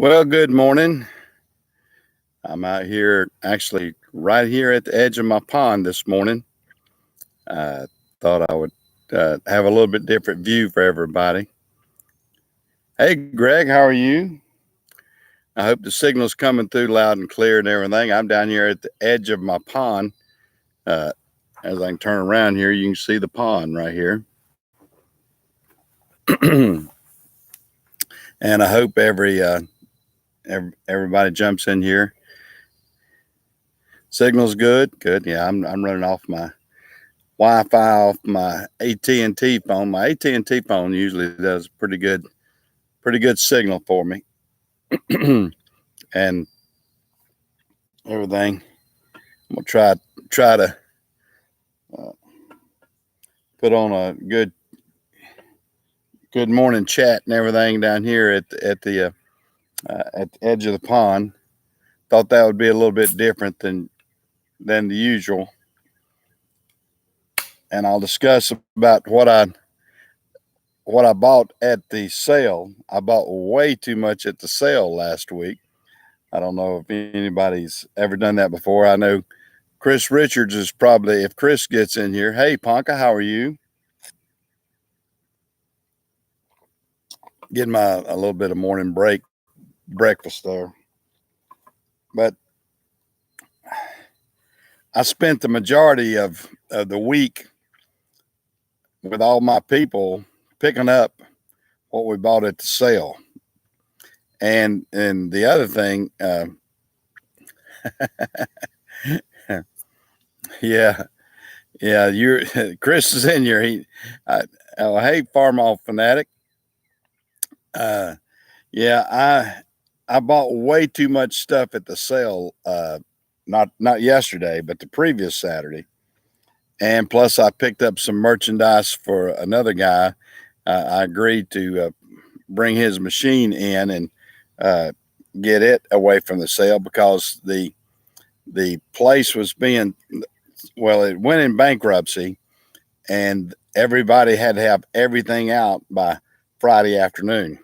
Well, good morning. I'm out here, actually, right here at the edge of my pond this morning. I thought I would have a little bit different view for everybody. Hey, Greg, how are you? I hope the signal's coming through loud and clear and everything. I'm down here at the edge of my pond. Uh, as I can turn around here, you can see the pond right here. And I hope everybody jumps in here. Signal's good. Good. Yeah, I'm running off my Wi-Fi off my AT&T phone. My AT&T phone usually does pretty good signal for me, and everything. I'm gonna try to uh, put on a good morning chat and everything down here at the edge of the pond. Thought that would be a little bit different than the usual, and I'll discuss about what I bought at the sale. I bought way too much at the sale last week. I don't know if anybody's ever done that before. I know Chris Richards is probably, if Chris gets in here. Hey, Ponca, how are you? Getting a little bit of morning breakfast there. But I spent the majority of the week with all my people picking up what we bought at the sale. And the other thing, yeah, you're Chris is in here. Hey, Farm Off Fanatic. Uh, yeah, I bought way too much stuff at the sale. Not yesterday, but the previous Saturday, and plus I picked up some merchandise for another guy. I agreed to bring his machine in and uh, get it away from the sale because the place was being, well, it went in bankruptcy, and everybody had to have everything out by Friday afternoon.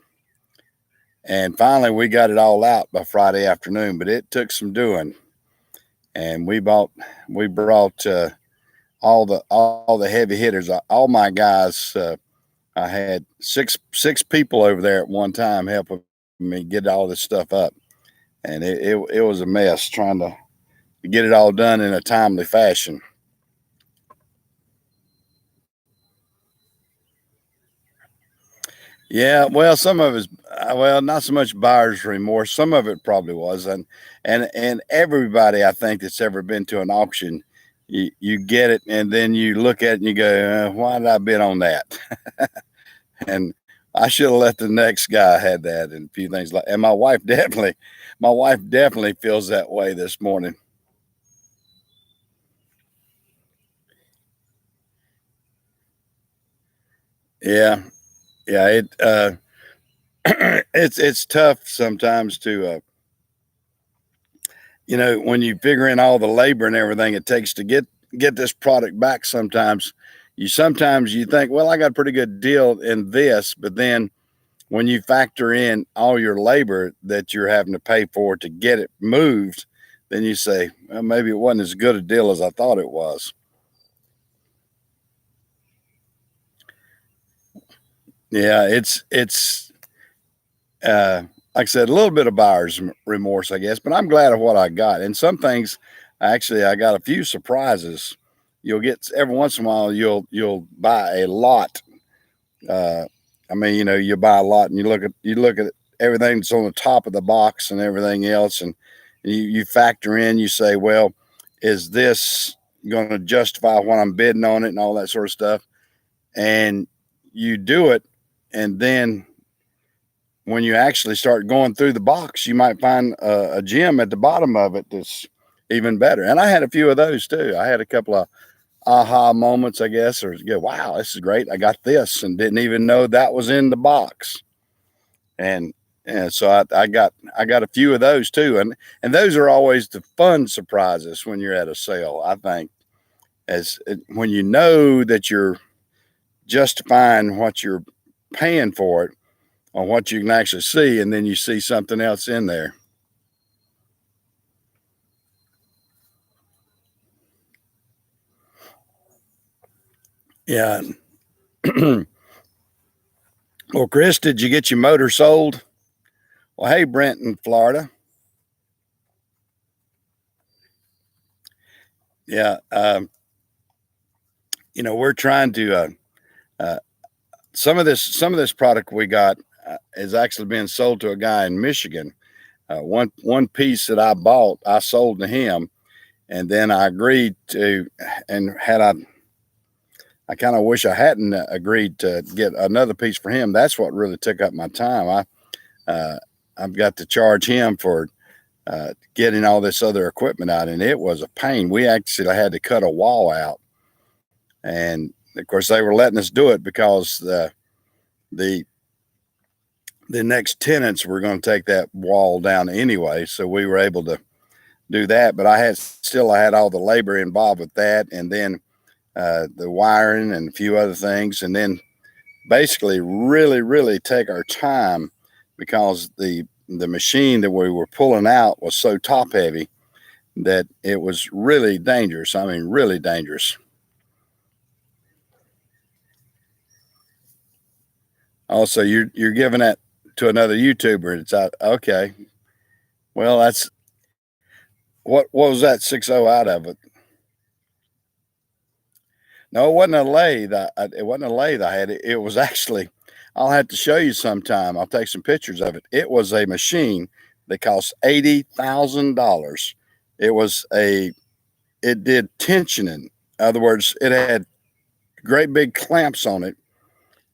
And finally, we got it all out by Friday afternoon, but it took some doing. And we brought all the heavy hitters, all my guys. I had six people over there at one time helping me get all this stuff up, and it was a mess trying to get it all done in a timely fashion. Yeah, well, some of it's well, not so much buyer's remorse. Some of it probably was, and everybody I think that's ever been to an auction, you get it, and then you look at it and you go, "Why did I bid on that?" And I should have let the next guy had that and a few things like. And my wife definitely feels that way this morning. Yeah, yeah, it's tough sometimes to when you figure in all the labor and everything it takes to get this product back. Sometimes you think, well, I got a pretty good deal in this, but then when you factor in all your labor that you're having to pay for to get it moved, then you say, well, maybe it wasn't as good a deal as I thought it was. Yeah, it's like I said, a little bit of buyer's remorse, I guess, but I'm glad of what I got. And some things, actually, I got a few surprises. You'll get every once in a while, you'll buy a lot. Uh, I mean, you buy a lot, and you look at everything that's on the top of the box and everything else, and you factor in. You say, well, is this going to justify what I'm bidding on it and all that sort of stuff? And you do it, and then when you actually start going through the box, you might find a gem at the bottom of it that's even better. And I had a few of those too. I had a couple of aha moments, I guess, or go, wow, this is great. I got this and didn't even know that was in the box. And so I got a few of those too. And those are always the fun surprises when you're at a sale, I think, as when you know that you're justifying what you're paying for it. on what you can actually see, and then you see something else in there. Yeah. Well, Chris, did you get your motor sold? Well, hey, Brent in Florida. Yeah. We're trying to, uh, some of this product we got is actually being sold to a guy in Michigan. One piece that I bought, I sold to him, and then I agreed to, and I kind of wish I hadn't agreed to get another piece for him. That's what really took up my time. I've got to charge him for getting all this other equipment out, and it was a pain. We actually had to cut a wall out, and of course they were letting us do it because the next tenants were going to take that wall down anyway, so we were able to do that. But I had all the labor involved with that, and then the wiring and a few other things, and then basically really take our time because the machine that we were pulling out was so top heavy that it was really dangerous. I mean, really dangerous. Also, you're giving that to another YouTuber. It's out. Okay. Well, that's what was that 6.0 out of it? No, it wasn't a lathe. It wasn't a lathe I had. It was actually, I'll have to show you sometime. I'll take some pictures of it. It was a machine that cost $80,000. It did tensioning. In other words, it had great big clamps on it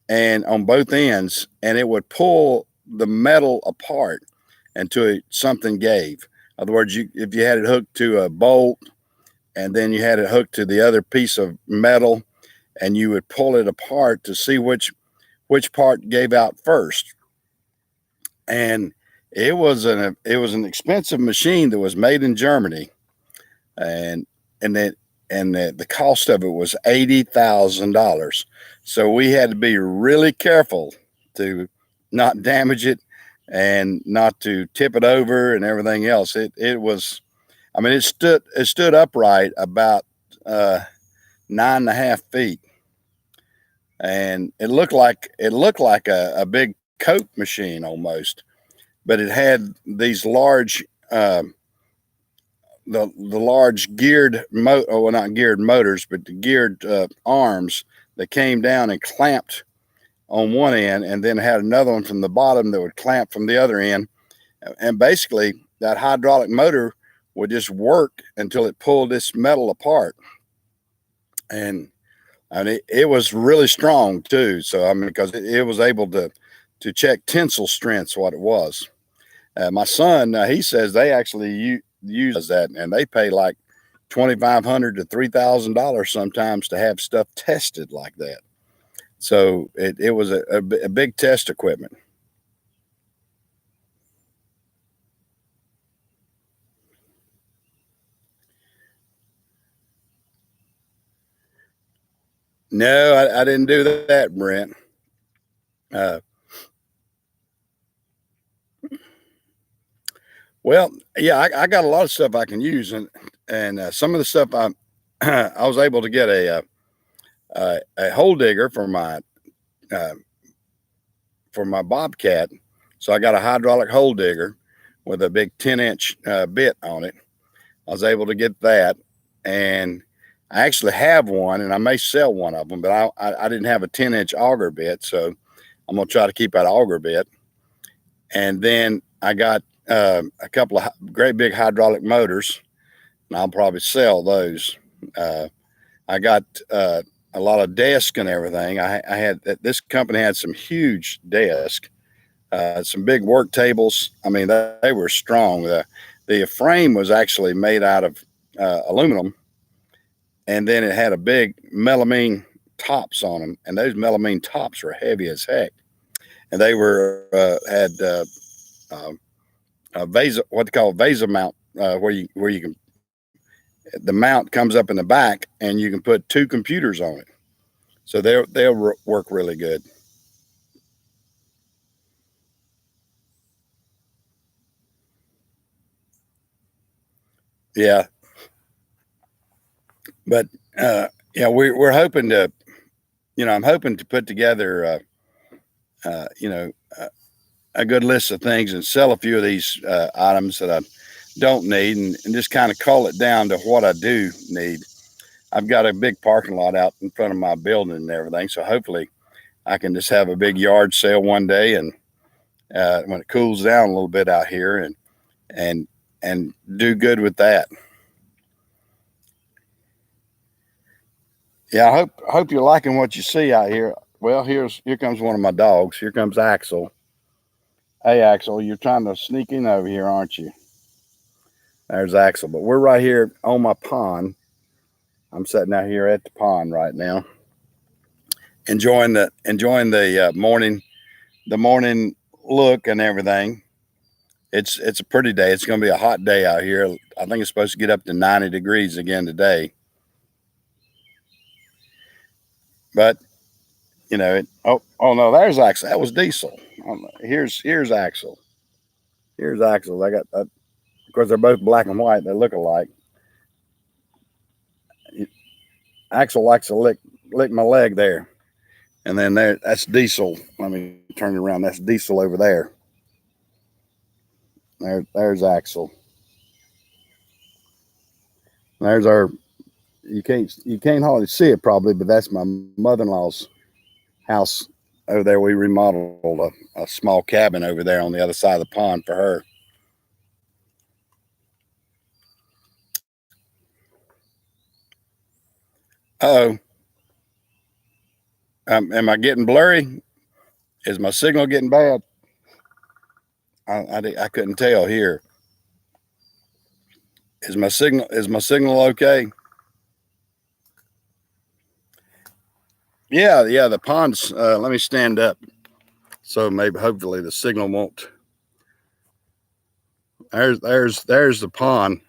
and on both ends, and it would pull the metal apart until something gave. In other words, if you had it hooked to a bolt and then you had it hooked to the other piece of metal, and you would pull it apart to see which part gave out first. And it was an expensive machine that was made in Germany, and the cost of it was $80,000. So we had to be really careful to not damage it and not to tip it over and everything else. It was, I mean, it stood upright about 9.5 feet, and it looked like a big Coke machine almost, but it had these large the large geared well, not geared motors, but the geared arms that came down and clamped on one end, and then had another one from the bottom that would clamp from the other end. And basically, that hydraulic motor would just work until it pulled this metal apart. And it was really strong too. So I mean, because it was able to check tensile strengths, what it was. My son, he says they actually use that, and they pay like $2,500 to $3,000 sometimes to have stuff tested like that. So it was a big test equipment. No, I didn't do that, Brent. Uh, well, yeah, I got a lot of stuff I can use, and some of the stuff I was able to get a hole digger uh, for my Bobcat. So I got a hydraulic hole digger with a big 10-inch bit on it. I was able to get that, and I actually have one, and I may sell one of them, but I didn't have a 10-inch auger bit, so I'm gonna try to keep that auger bit. And then I got a couple of great big hydraulic motors, and I'll probably sell those. I got a lot of desk and everything. I had this company had some huge desk, some big work tables. I mean, they were strong. The frame was actually made out of aluminum, and then it had a big melamine tops on them, and those melamine tops were heavy as heck. And they were had a vasa, what they call a vasa mount, where you can, the mount comes up in the back, and you can put two computers on it. So they'll work really good. Yeah, but yeah, we're hoping to, I'm hoping to put together, uh, you know, uh, a good list of things and sell a few of these items that I don't need, and just kind of call it down to what I do need. I've got a big parking lot out in front of my building and everything, so hopefully I can just have a big yard sale one day, and when it cools down a little bit out here, and and do good with that. Yeah, I hope you're liking what you see out here. Well, here comes one of my dogs. Here comes Axel. Hey, Axel, you're trying to sneak in over here, aren't you? There's Axel. But we're right here on my pond. I'm sitting out here at the pond right now, enjoying the morning look and everything. It's a pretty day. It's going to be a hot day out here. I think it's supposed to get up to 90 degrees again today. But oh no, there's Axel. That was Diesel. Here's Axel. Here's Axel. I got of course they're both black and white. They look alike. Axel likes to lick my leg there, and then that's Diesel. Let me turn it around. That's Diesel over there. There's Axel. There's our. You can't hardly see it probably, but that's my mother-in-law's house over there. We remodeled a small cabin over there on the other side of the pond for her. Oh, am I getting blurry? Is my signal getting bad? I couldn't tell here. Is my signal okay? Yeah. The pond's. Let me stand up, so maybe hopefully the signal won't. There's the pond.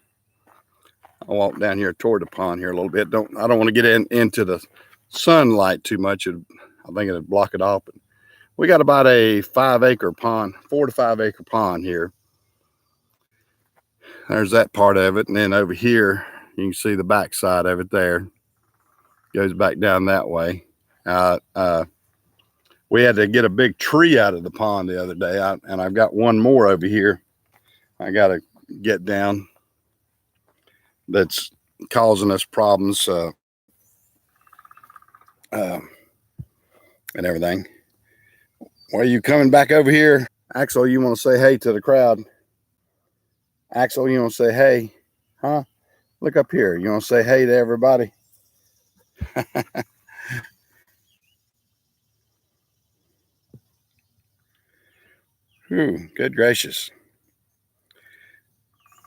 I'll walk down here toward the pond here a little bit. I don't want to get into the sunlight too much. I think it'd block it off. But we got about a 5-acre pond, 4 to 5 acre pond here. There's that part of it, and then over here you can see the back side of it. There goes back down that way. We had to get a big tree out of the pond the other day, and I've got one more over here. I got to get down. That's causing us problems and everything. Well, are you coming back over here? Axel, you want to say hey to the crowd? Axel, you want to say hey? Huh? Look up here. You want to say hey to everybody? Whew, good gracious.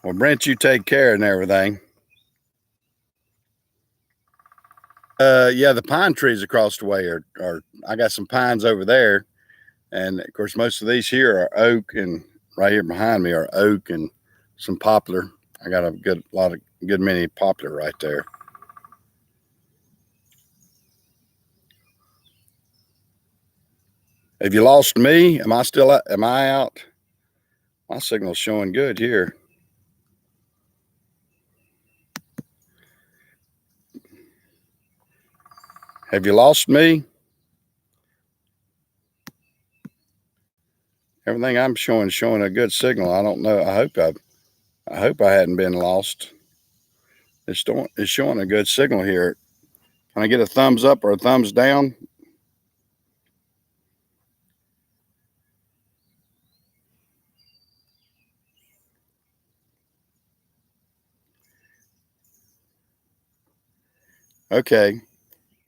Well, Brent, you take care and everything. Yeah, the pine trees across the way are I got some pines over there, and of course most of these here are oak, and right here behind me are oak and some poplar. I got a good many poplar right there. Have you lost me? Am I out? My signal's showing good here. Have you lost me? Everything I'm showing a good signal. I don't know. I hope I hadn't been lost. It's showing a good signal here. Can I get a thumbs up or a thumbs down? Okay.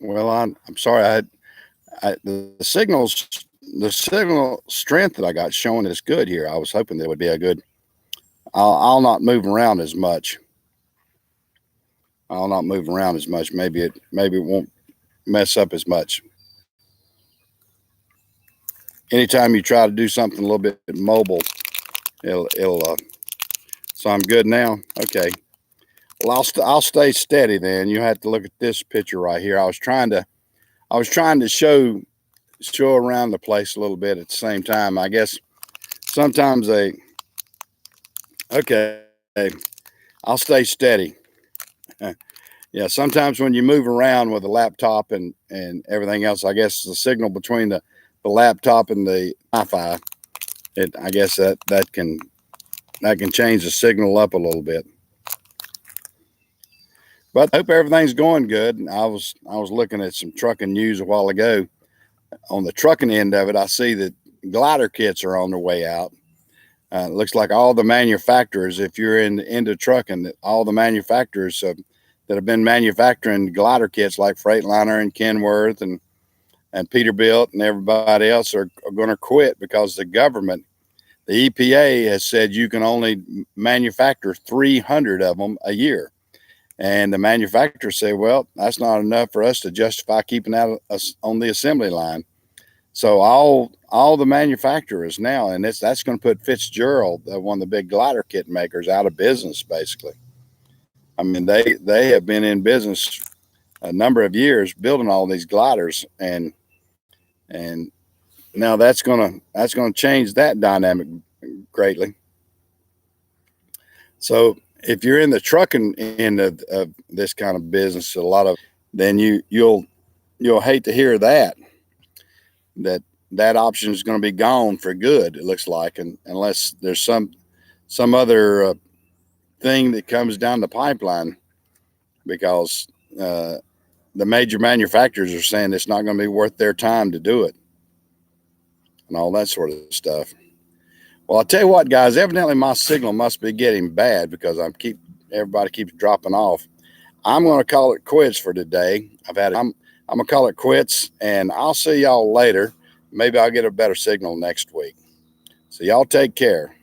Well, I'm sorry. The signal strength that I got showing is good here. I was hoping there would be a good. I'll not move around as much. I'll not move around as much. Maybe it won't mess up as much. Anytime you try to do something a little bit mobile, it'll. So I'm good now. Okay. Well, I'll stay steady then. You have to look at this picture right here. I was trying to show around the place a little bit at the same time. I guess sometimes okay. I'll stay steady. Yeah, sometimes when you move around with a laptop and everything else, I guess the signal between the laptop and the Wi-Fi, I guess that can change the signal up a little bit. But I hope everything's going good. I was looking at some trucking news a while ago. On the trucking end of it, I see that glider kits are on their way out. It looks like all the manufacturers, if you're into trucking, all the manufacturers that have been manufacturing glider kits like Freightliner and Kenworth and Peterbilt and everybody else are going to quit because the government, the EPA, has said you can only manufacture 300 of them a year. And the manufacturers say, well, that's not enough for us to justify keeping that on the assembly line. So all the manufacturers now, and that's going to put Fitzgerald, one of the big glider kit makers, out of business, basically. I mean, they have been in business a number of years building all these gliders, and now that's going to change that dynamic greatly. So if you're in the trucking end of this kind of business, then you'll hate to hear that option is going to be gone for good. It looks like, and unless there's some other thing that comes down the pipeline, because the major manufacturers are saying it's not going to be worth their time to do it, and all that sort of stuff. Well, I'll tell you what, guys, evidently my signal must be getting bad because everybody keeps dropping off. I'm going to call it quits for today. I'm going to call it quits, and I'll see y'all later. Maybe I'll get a better signal next week. So y'all take care.